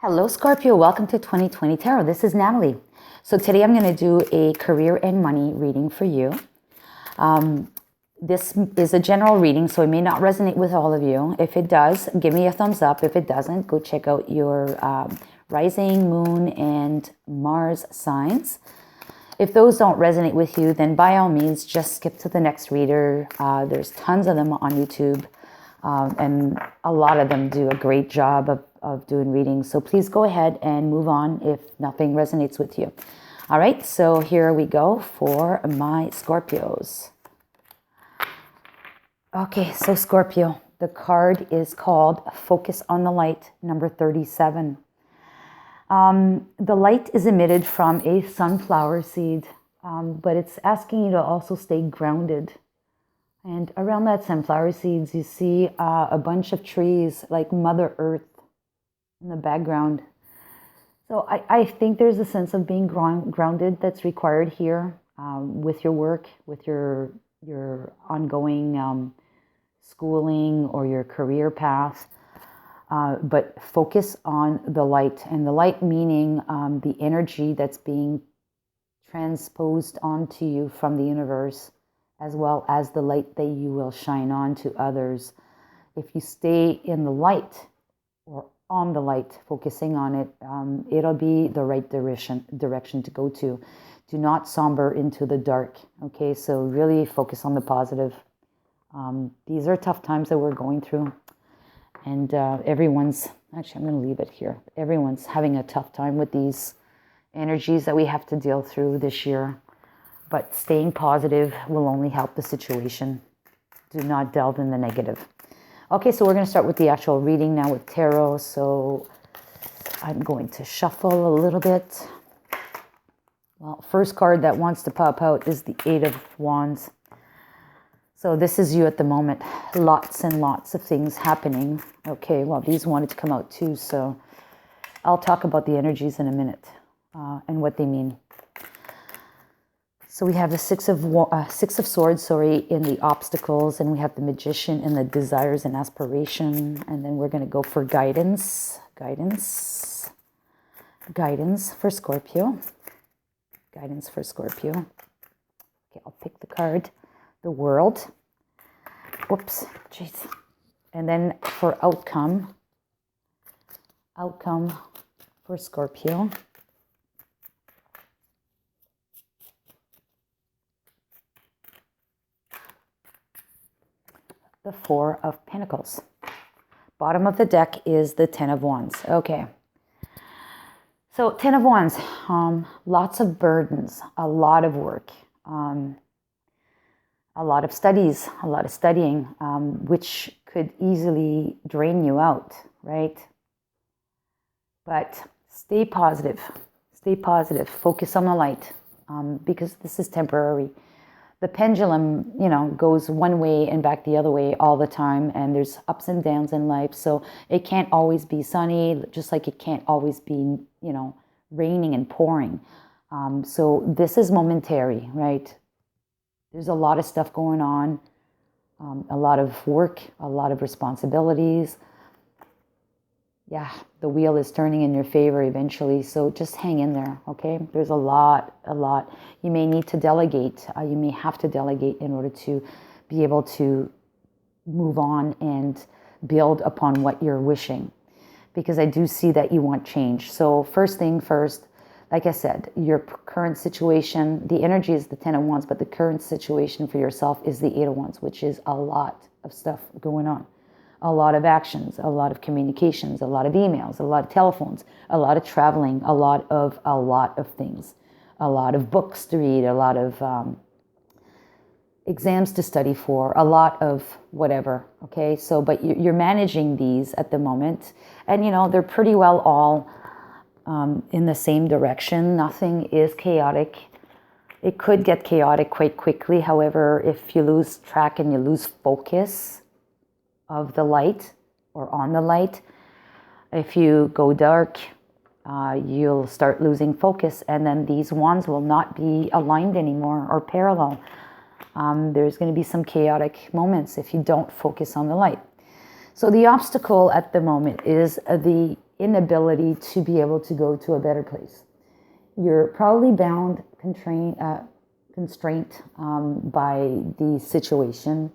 Hello, Scorpio. Welcome to 2020 Tarot. This is Natalie. So today I'm going to do a career and money reading for you. This is a general reading, so it may not resonate with all of you. If it does, give me a thumbs up. If it doesn't, go check out your rising, moon, and Mars signs. If those don't resonate with you, then by all means, just skip to the next reader. There's tons of them on YouTube, and a lot of them do a great job of doing readings. So please go ahead and move on if nothing resonates with you. All right, so here we go for my Scorpios. Okay, so Scorpio, the card is called Focus on the Light, number 37. The light is emitted from a sunflower seed, but it's asking you to also stay grounded. And around that sunflower seeds, you see a bunch of trees like Mother Earth in the background. So I think there's a sense of being grounded that's required here with your work, with your ongoing schooling or your career path. But focus on the light, and the light meaning the energy that's being transposed onto you from the universe, as well as the light that you will shine on to others. If you stay in the light or on the light, focusing on it, it'll be the right direction to go to. Do not somber into the dark, okay? So really focus on the positive. These are tough times that we're going through, and everyone's, actually I'm going to leave it here. Everyone's having a tough time with these energies that we have to deal through this year, but staying positive will only help the situation. Do not delve in the negative. Okay, so we're going to start with the actual reading now with tarot. So I'm going to shuffle a little bit. Well, first card that wants to pop out is the Eight of Wands. So this is you at the moment. Lots and lots of things happening. Okay, well, these wanted to come out too, so I'll talk about the energies in a minute and what they mean. So we have the Six of Swords, in the obstacles, and we have the Magician in the desires and aspiration, and then we're going to go for guidance for Scorpio. Guidance for Scorpio. Okay, I'll pick the card, the World. Whoops, jeez. And then for outcome for Scorpio. The Four of Pentacles. Bottom of the deck is the Ten of Wands. Okay. So Ten of Wands, lots of burdens, a lot of work, a lot of studies, a lot of studying, which could easily drain you out, right? But stay positive, focus on the light, because this is temporary. The pendulum, goes one way and back the other way all the time, and there's ups and downs in life. So it can't always be sunny, just like it can't always be, raining and pouring. So this is momentary, right? There's a lot of stuff going on, a lot of work, a lot of responsibilities. Yeah, the wheel is turning in your favor eventually, so just hang in there, okay? There's a lot. You may need to delegate. You may have to delegate in order to be able to move on and build upon what you're wishing, because I do see that you want change. So first thing first, like I said, your current situation, the energy is the Ten of Wands, but the current situation for yourself is the Eight of Wands, which is a lot of stuff going on. A lot of actions, a lot of communications, a lot of emails, a lot of telephones, a lot of traveling, a lot of things, a lot of books to read, a lot of exams to study for, a lot of whatever, okay? So, but you're managing these at the moment, and they're pretty well all in the same direction. Nothing is chaotic. It could get chaotic quite quickly. However, if you lose track and you lose focus of the light or on the light, if you go dark, you'll start losing focus, and then these wands will not be aligned anymore or parallel. There's going to be some chaotic moments if you don't focus on the light. So the obstacle at the moment is the inability to be able to go to a better place. You're probably bound, constraint by the situation,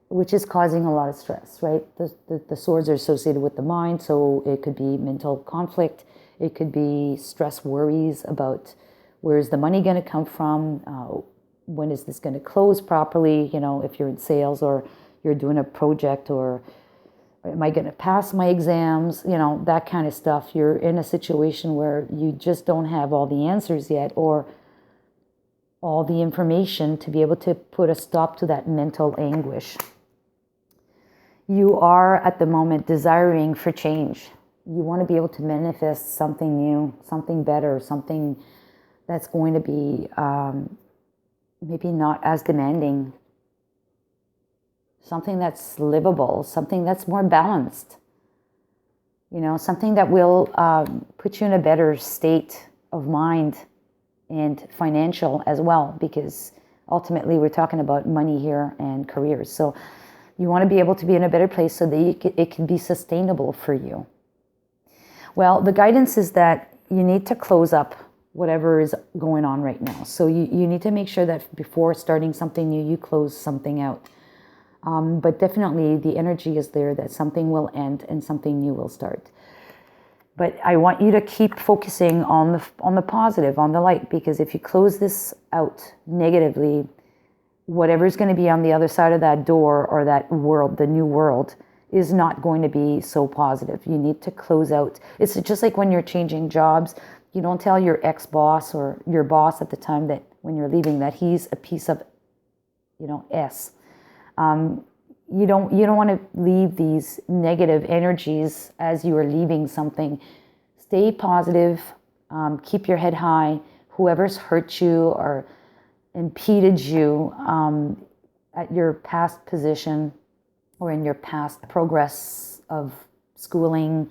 which is causing a lot of stress, right? The swords are associated with the mind, so it could be mental conflict. It could be stress, worries about where's the money going to come from, when is this going to close properly, if you're in sales or you're doing a project, or am I going to pass my exams, that kind of stuff. You're in a situation where you just don't have all the answers yet, or all the information to be able to put a stop to that mental anguish. You are at the moment desiring for change. You want to be able to manifest something new, something better, something that's going to be maybe not as demanding, something that's livable, something that's more balanced, something that will put you in a better state of mind and financial as well, because ultimately we're talking about money here and careers. So you want to be able to be in a better place so that it can be sustainable for you. Well, the guidance is that you need to close up whatever is going on right now. So you need to make sure that before starting something new, you close something out. But definitely the energy is there that something will end and something new will start. But I want you to keep focusing on the positive, on the light, because if you close this out negatively, whatever's going to be on the other side of that door or that world, the new world, is not going to be so positive. You need to close out. It's just like when you're changing jobs, you don't tell your ex-boss or your boss at the time that when you're leaving that he's a piece of, S. You don't want to leave these negative energies as you are leaving something. Stay positive. Keep your head high. Whoever's hurt you or impeded you at your past position or in your past progress of schooling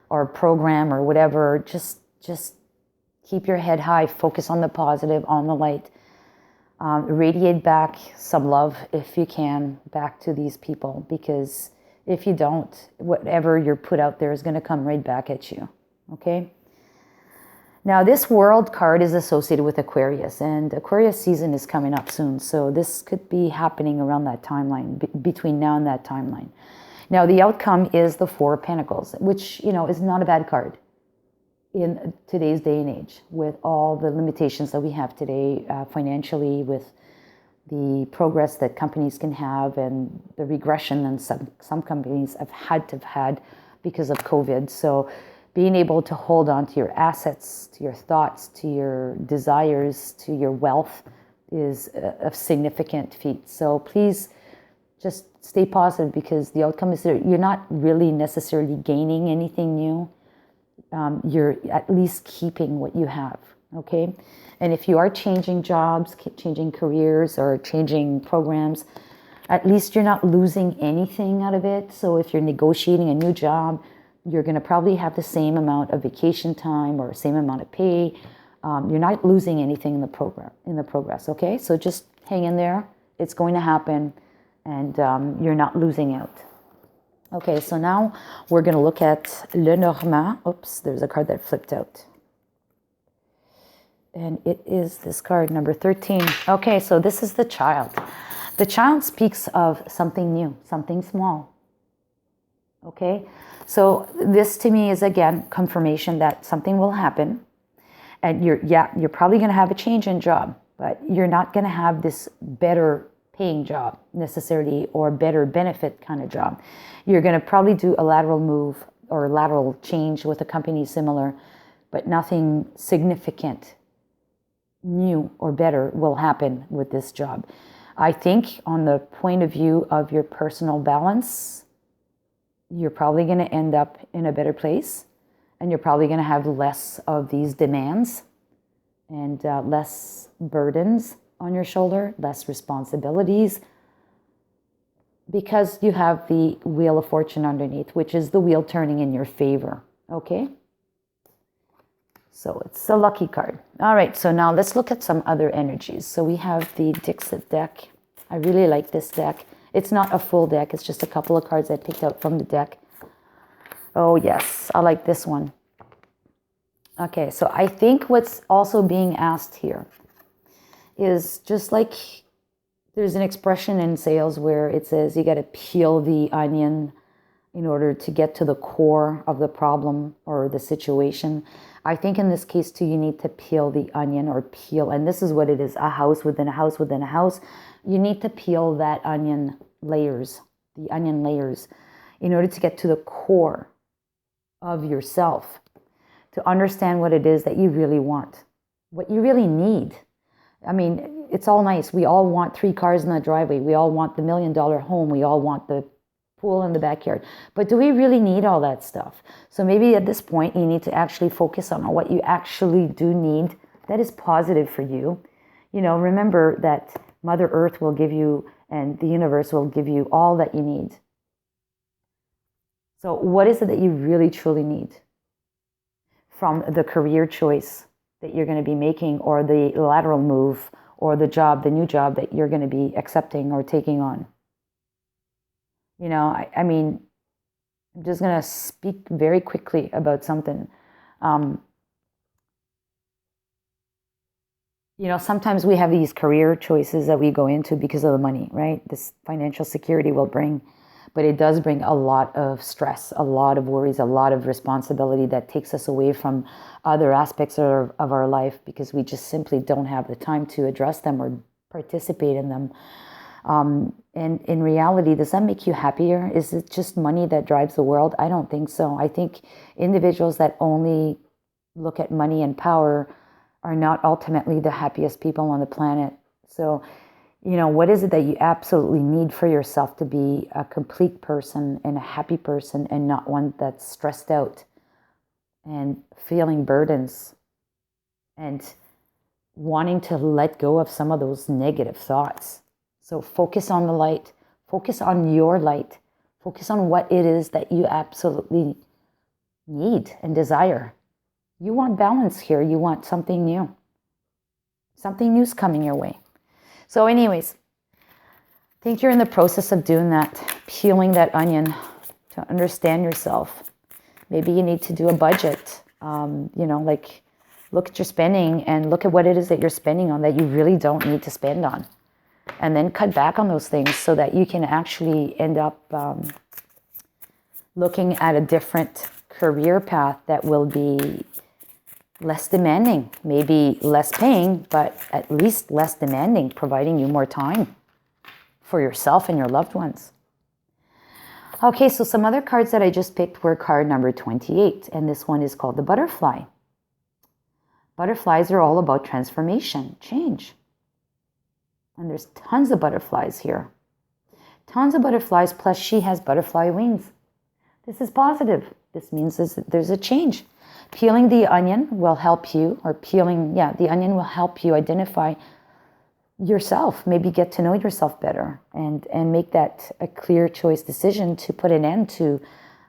or program or whatever, just keep your head high. Focus on the positive, on the light. Radiate back some love, if you can, back to these people, because if you don't, whatever you're put out there is going to come right back at you. Okay? Now, this World card is associated with Aquarius, and Aquarius season is coming up soon, so this could be happening around that timeline, between now and that timeline. Now, the outcome is the Four of Pentacles, which, is not a bad card in today's day and age, with all the limitations that we have today financially, with the progress that companies can have and the regression that some companies have had because of COVID. So being able to hold on to your assets, to your thoughts, to your desires, to your wealth is a significant feat. So please just stay positive, because the outcome is that you're not really necessarily gaining anything new. You're at least keeping what you have, okay? And if you are changing jobs, changing careers, or changing programs, at least you're not losing anything out of it. So if you're negotiating a new job, you're going to probably have the same amount of vacation time or same amount of pay. You're not losing anything in the progress, okay? So just hang in there. It's going to happen, and you're not losing out. Okay, so now we're going to look at Lenormand. Oops, there's a card that flipped out. And it is this card, number 13. Okay, so this is the child. The child speaks of something new, something small. Okay, so this to me is, again, confirmation that something will happen. And you're probably going to have a change in job, but you're not going to have this better paying job necessarily, or better benefit kind of job. You're going to probably do a lateral move or lateral change with a company similar, but nothing significant, new or better will happen with this job. I think on the point of view of your personal balance, you're probably going to end up in a better place, and you're probably going to have less of these demands and less burdens on your shoulder, less responsibilities, because you have the Wheel of Fortune underneath, which is the wheel turning in your favor, okay? So it's a lucky card. All right, so now let's look at some other energies. So we have the Dixit deck. I really like this deck. It's not a full deck. It's just a couple of cards I picked out from the deck. Oh, yes. I like this one. Okay, so I think what's also being asked here is just like there's an expression in sales where it says you got to peel the onion in order to get to the core of the problem or the situation. I think in this case too, you need to peel the onion or peel, and this is what it is, a house within a house within a house. You need to peel that onion layers, the onion layers, in order to get to the core of yourself, to understand what it is that you really want, what you really need. I mean, it's all nice. We all want 3 cars in the driveway. We all want the $1 million home. We all want the pool in the backyard. But do we really need all that stuff? So maybe at this point, you need to actually focus on what you actually do need that is positive for you. You know, remember that Mother Earth will give you, and the universe will give you all that you need. So what is it that you really truly need from the career choice that you're going to be making, or the lateral move, or the job, the new job that you're going to be accepting or taking on? You know, I mean, I'm just going to speak very quickly about something. You know, sometimes we have these career choices that we go into because of the money, right? This financial security will bring, but it does bring a lot of stress, a lot of worries, a lot of responsibility that takes us away from other aspects of our life because we just simply don't have the time to address them or participate in them. And in reality, does that make you happier? Is it just money that drives the world? I don't think so. I think individuals that only look at money and power are not ultimately the happiest people on the planet. So, you know, what is it that you absolutely need for yourself to be a complete person and a happy person, and not one that's stressed out and feeling burdens and wanting to let go of some of those negative thoughts? So focus on the light, focus on your light, focus on what it is that you absolutely need and desire. You want balance here. You want something new. Something new's coming your way. So anyways, I think you're in the process of doing that, peeling that onion to understand yourself. Maybe you need to do a budget, you know, like look at your spending and look at what it is that you're spending on that you really don't need to spend on. And then cut back on those things so that you can actually end up looking at a different career path that will be less demanding, maybe less paying, but at least less demanding, providing you more time for yourself and your loved ones. Okay, so some other cards that I just picked were card number 28, and this one is called the butterfly. Butterflies are all about transformation, change. And there's tons of butterflies here. Tons of butterflies, plus she has butterfly wings. This is positive. This means there's a change. Peeling the onion will help you, the onion will help you identify yourself, maybe get to know yourself better, and make that a clear choice decision to put an end to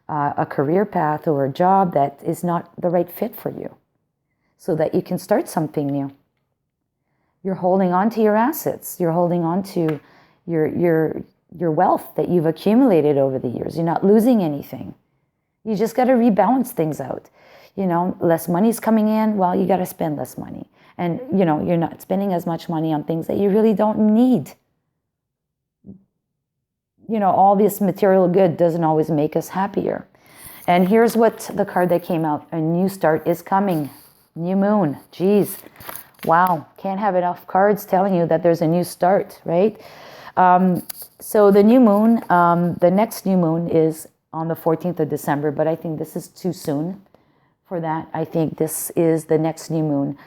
a career path or a job that is not the right fit for you, so that you can start something new. You're holding on to your assets. You're holding on to your wealth that you've accumulated over the years. You're not losing anything. You just got to rebalance things out. You know, less money's coming in. Well, you got to spend less money. And, you know, you're not spending as much money on things that you really don't need. You know, all this material good doesn't always make us happier. And here's what the card that came out. A new start is coming. New moon. Geez. Wow, can't have enough cards telling you that there's a new start, right? So the new moon, the next new moon is on the 14th of December, but I think this is too soon for that. I think this is the next new moon.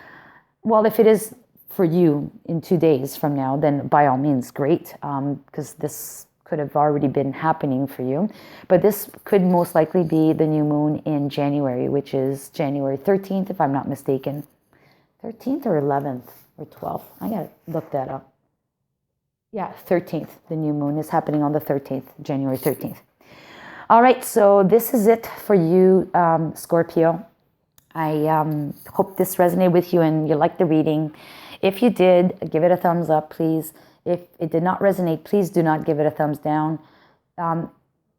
Well, if it is for you in 2 days from now, then by all means, great, because this could have already been happening for you. But this could most likely be the new moon in January, which is January 13th, if I'm not mistaken. 13th or 11th or 12th. I got to look that up. Yeah, 13th. The new moon is happening on the 13th, January 13th. All right, so this is it for you, Scorpio. I hope this resonated with you and you liked the reading. If you did, give it a thumbs up, please. If it did not resonate, please do not give it a thumbs down.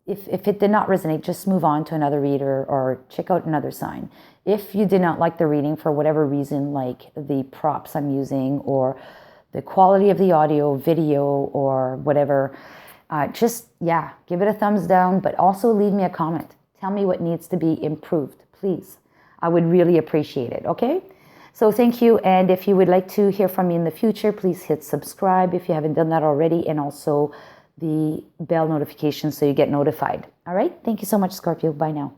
if it did not resonate, just move on to another reader or check out another sign. If you did not like the reading for whatever reason, like the props I'm using or the quality of the audio, video, or whatever, just, yeah, give it a thumbs down, but also leave me a comment. Tell me what needs to be improved, please. I would really appreciate it, okay? So thank you, and if you would like to hear from me in the future, please hit subscribe if you haven't done that already, and also the bell notification so you get notified. All right? Thank you so much, Scorpio. Bye now.